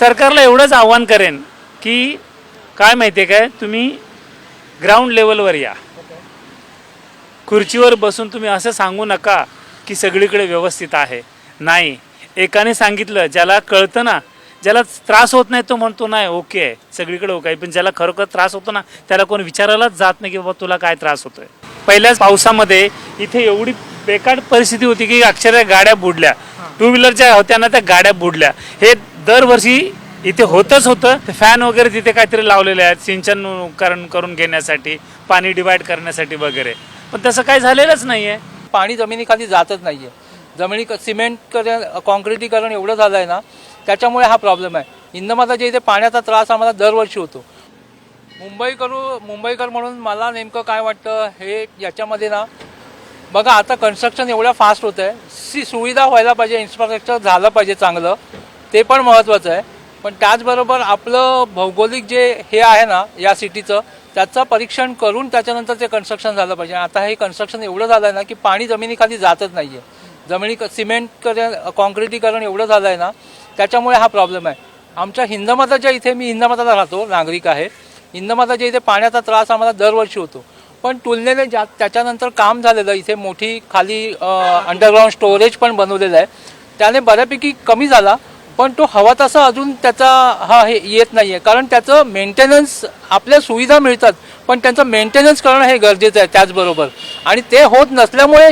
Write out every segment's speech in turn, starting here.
सरकारला एवढंच आव्हान करेन की काय माहिती आहे काय, तुम्ही ग्राउंड लेवलवर या. खुर्चीवर बसून तुम्ही असं सांगू नका की सगळीकडे व्यवस्थित आहे. नाही, एकाने सांगितलं, ज्याला कळतं ना, ज्याला त्रास होत नाही तो म्हणतो नाही ओके आहे, सगळीकडे ओके आहे. पण ज्याला खरोखर त्रास होतो ना त्याला कोण विचारायलाच जात नाही की बाबा तुला काय त्रास होतोय. पहिल्याच पावसामध्ये इथे एवढी बेकार परिस्थिती होती की अक्षरशः गाड्या बुडल्या. टू व्हीलरच्या होत्या ना त्या गाड्या बुडल्या. हे दरवर्षी इथे होतच होतं. फॅन वगैरे तिथे काहीतरी लावलेले आहेत सिंचन करून घेण्यासाठी, पाणी डिवाइड करण्यासाठी वगैरे. पण तसं काही झालेलंच नाही आहे. पाणी जमिनीखाली जातच नाही आहे. सिमेंट कॉन्क्रिटीकरण एवढं झालं आहे ना, त्याच्यामुळे हा प्रॉब्लेम आहे. इंधमाताच्या इथे पाण्याचा त्रास आम्हाला दरवर्षी होतो. मुंबईकर म्हणून मला नेमकं काय वाटतं हे याच्यामध्ये ना, बघा आता कन्स्ट्रक्शन एवढं फास्ट होतं आहे, सुविधा व्हायला पाहिजे, इन्फ्रास्ट्रक्चर झालं पाहिजे चांगलं, ते पण महत्त्वाचं आहे. पण त्याचबरोबर आपलं भौगोलिक जे हे आहे ना या सिटीचं, त्याचं परीक्षण करून त्याच्यानंतर ते कन्स्ट्रक्शन झालं पाहिजे. आता हे कन्स्ट्रक्शन एवढं झालं आहे ना की पाणी जमिनीखाली जातच नाही आहे. सिमेंट कॉन्क्रिटीकरण एवढं झालं आहे ना, त्याच्यामुळे हा प्रॉब्लेम आहे. आमच्या हिंदमाताच्या इथे, मी हिंदमाताला राहतो, नागरिक आहे. हिंदमाताच्या इथे पाण्याचा त्रास आम्हाला दरवर्षी होतो. पण तुलनेने त्याच्यानंतर काम झालेलं, इथे मोठी खाली अंडरग्राऊंड स्टोरेज पण बनवलेलं आहे, त्याने बऱ्यापैकी कमी झाला. पण तो हवा तसा अजून त्याचा हे येत नाही आहे. कारण त्याचं मेंटेनन्स, आपल्या सुविधा मिळतात पण त्यांचं मेंटेनन्स करणं हे गरजेचं आहे त्याचबरोबर. आणि ते होत नसल्यामुळे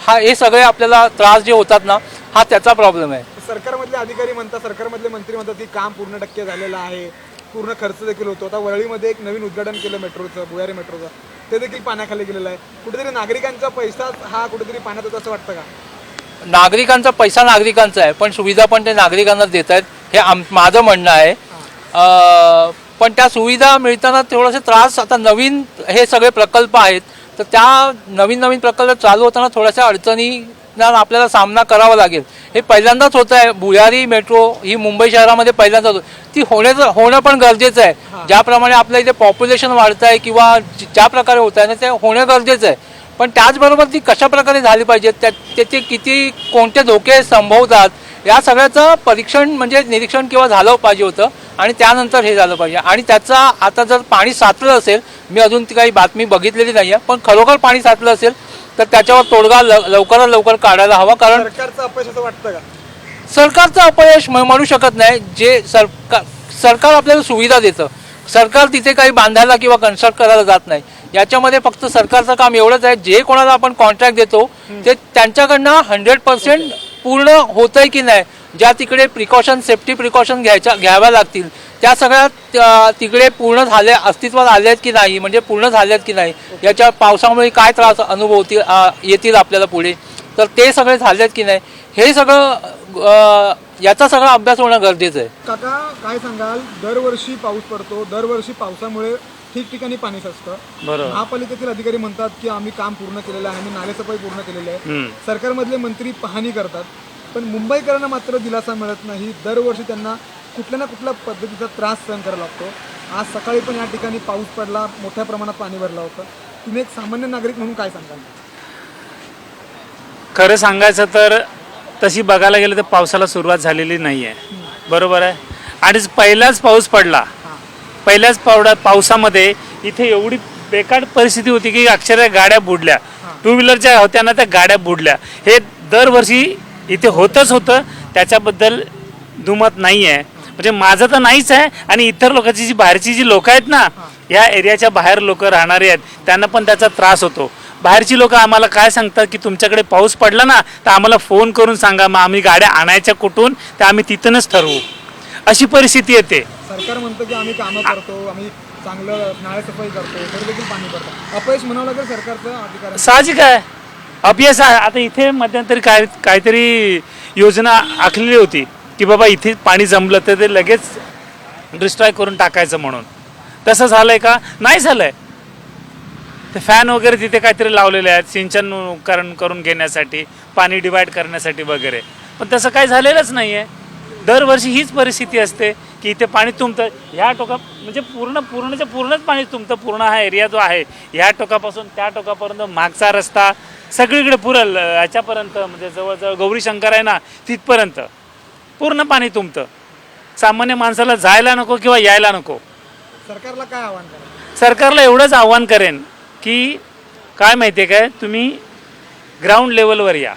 हे सगळे आपल्याला त्रास जे होतात ना, हा त्याचा प्रॉब्लेम आहे. सरकारमधले अधिकारी म्हणतात, सरकारमधले मंत्री म्हणतात की काम पूर्ण टक्के झालेलं आहे, पूर्ण खर्च देखील होतो. आता वरळीमध्ये एक नवीन उद्घाटन केलं मेट्रोचं, भुयारी मेट्रोचं, ते देखील पाण्याखाली गेलेलं आहे. कुठेतरी नागरिकांचा पैसा हा कुठेतरी पाण्यात होता असं वाटतं का? नागरिकांचा पैसा नागरिकांचा आहे, पण सुविधा पण ते नागरिकांनाच देत आहेत, हे माझं म्हणणं आहे. पण त्या सुविधा मिळताना थोडासा त्रास, आता नवीन हे सगळे प्रकल्प आहेत, तर त्या नवीन प्रकल्प चालू होताना थोड्याशा अडचणींना आपल्याला सामना करावा लागेल. हे पहिल्यांदाच होत आहे. भुयारी मेट्रो ही मुंबई शहरामध्ये पहिल्यांदाच ती होणं पण गरजेचं आहे. ज्याप्रमाणे आपल्या इथे पॉप्युलेशन वाढत आहे किंवा ज्या प्रकारे होत आहे ना, ते होणं गरजेचं आहे. पण त्याचबरोबर ती कशा प्रकारे झाली पाहिजे, त्याचे किती कोणते धोके संभवतात, या सगळ्याचं परीक्षण म्हणजे निरीक्षण किंवा झालं पाहिजे होतं. आणि त्यानंतर हे झालं पाहिजे. आणि त्याचा आता जर पाणी साचलं असेल, मी अजून ती काही बातमी बघितलेली नाही आहे, पण खरोखर पाणी साचलं असेल तर त्याच्यावर तोडगा लवकरात लवकर काढायला हवा. कारण सरकारचं अपयश असं वाटतं का? सरकारचं अपयश म्हणू शकत नाही. जे सरकार आपल्याला सुविधा देतं, सरकार तिथे काही बांधायला किंवा कन्स्ट्रक्ट करायला जात नाही. याच्यामध्ये फक्त सरकारचं काम एवढंच आहे, जे कोणाला आपण कॉन्ट्रॅक्ट देतो ते त्यांच्याकडनं 100% पूर्ण होतंय की नाही, ज्या तिकडे सेफ्टी प्रिकॉशन घ्याव्या लागतील त्या सगळ्या तिकडे पूर्ण झाल्या, अस्तित्वात आल्या आहेत की नाही, म्हणजे पूर्ण झाल्यात की नाही, याच्या पावसामुळे काय त्रास येतील आपल्याला पुढे, तर ते सगळे झालेत की नाही, हे सगळं याचा सगळा अभ्यास होणं गरजेचं आहे. काका काय सांगाल, दरवर्षी पाऊस पडतो, दरवर्षी पावसामुळे ठिकठिकाणी पाणी साचतं. महापालिकेतील अधिकारी म्हणतात की आम्ही काम पूर्ण केलेलं आहे, आम्ही नालेसफाई पूर्ण केलेली आहे. सरकारमधले मंत्री पाहणी करतात, पण मुंबईकरांना मात्र दिलासा मिळत नाही. दरवर्षी त्यांना कुठल्या ना कुठल्या पद्धतीचा त्रास सहन करावा लागतो. आज सकाळी पण या ठिकाणी पाऊस पडला, मोठ्या प्रमाणात पाणी भरलं होतं. तुम्ही एक सामान्य नागरिक म्हणून काय सांगाल? खरं सांगायचं तर तशी बघायला गेलं तर पावसाला सुरुवात झालेली नाही आहे, बरोबर आहे. आणि पहिलाच पाऊस पडला, पहिल्याच पावसामध्ये इथे एवढी बेकार परिस्थिती होती की अक्षरशः गाड्या बुडल्या. टू व्हीलरच्या होत्या ना त्या गाड्या बुडल्या. हे दरवर्षी इथे होतच होतं, त्याच्याबद्दल दुमत नाही आहे. म्हणजे माझं तर नाहीच आहे. आणि इतर लोकांची बाहेरची जी लोक आहेत ना, या एरियाच्या बाहेर लोक राहणारे आहेत, त्यांना पण त्याचा त्रास होतो. बाहेरची लोक आम्हाला काय सांगतात की तुमच्याकडे पाऊस पडला ना तर आम्हाला फोन करून सांगा, मग आम्ही गाड्या आणायच्या कुठून ते आम्ही तिथूनच ठरवू, अशी परिस्थिती येते. सरकार म्हणतं की आम्ही कामं करतो, आम्ही चांगलं नाळेसफाई करतो, तरी देखील पाणी पडतं. अपयश म्हणावं लागेल सरकारचं अधिकार, साहजिक आहे, अपयश आहे. आता इथे मध्यंतरी काहीतरी योजना आखलेली होती की बाबा इथे पाणी जमलं तर ते लगेच डिस्ट्रॉय करून टाकायचं म्हणून. तसं झालंय का? नाही झालंय. ते फॅन वगैरे तिथे काहीतरी लावलेले आहेत सिंचन करून घेण्यासाठी, पाणी डिवाइड करण्यासाठी वगैरे. पण तसं काही झालेलंच नाही आहे. दरवर्षी हीच परिस्थिती असते की इथे पाणी तुंबतं, ह्या म्हणजे पूर्णच पाणी तुंबतं. पूर्ण हा एरिया जो आहे, ह्या टोकापासून त्या टोकापर्यंत, मागचा रस्ता सगळीकडे पुरल ह्याच्यापर्यंत, म्हणजे जवळजवळ गौरी शंकर आहे ना तिथपर्यंत पूर्ण पाणी तुंबतं. सामान्य माणसाला जायला नको किंवा यायला नको. सरकारला काय आव्हान करा? सरकारला एवढंच आव्हान करेन की काय माहिती आहे काय, तुम्ही ग्राउंड लेवलवर या.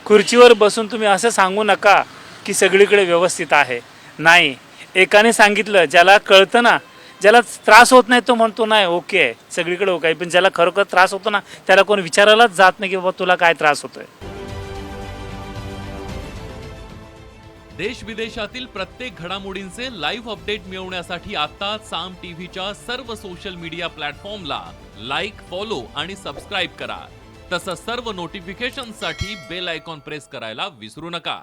खुर्चीवर बसून तुम्ही असं सांगू नका की सगळीकडे व्यवस्थित आहे. नाही, एकाने सांगितलं, ज्याला कळतं ना, ज्याला त्रास होत नाही तो म्हणतो नाही ओके आहे, सगळीकडे ओके आहे. पण ज्याला खरोखर त्रास होतो ना, त्याला कोण विचारायलाच जात नाही की बाबा तुला काय त्रास होतोय. देश विदेशातील प्रत्येक घडामोडींचे लाईव्ह अपडेट मिळवण्यासाठी आता साम टीव्हीच्या सर्व सोशल मीडिया प्लॅटफॉर्मला लाईक, फॉलो आणि सबस्क्राईब करा. तसंच सर्व नोटिफिकेशनसाठी बेल आयकॉन प्रेस करायला विसरू नका.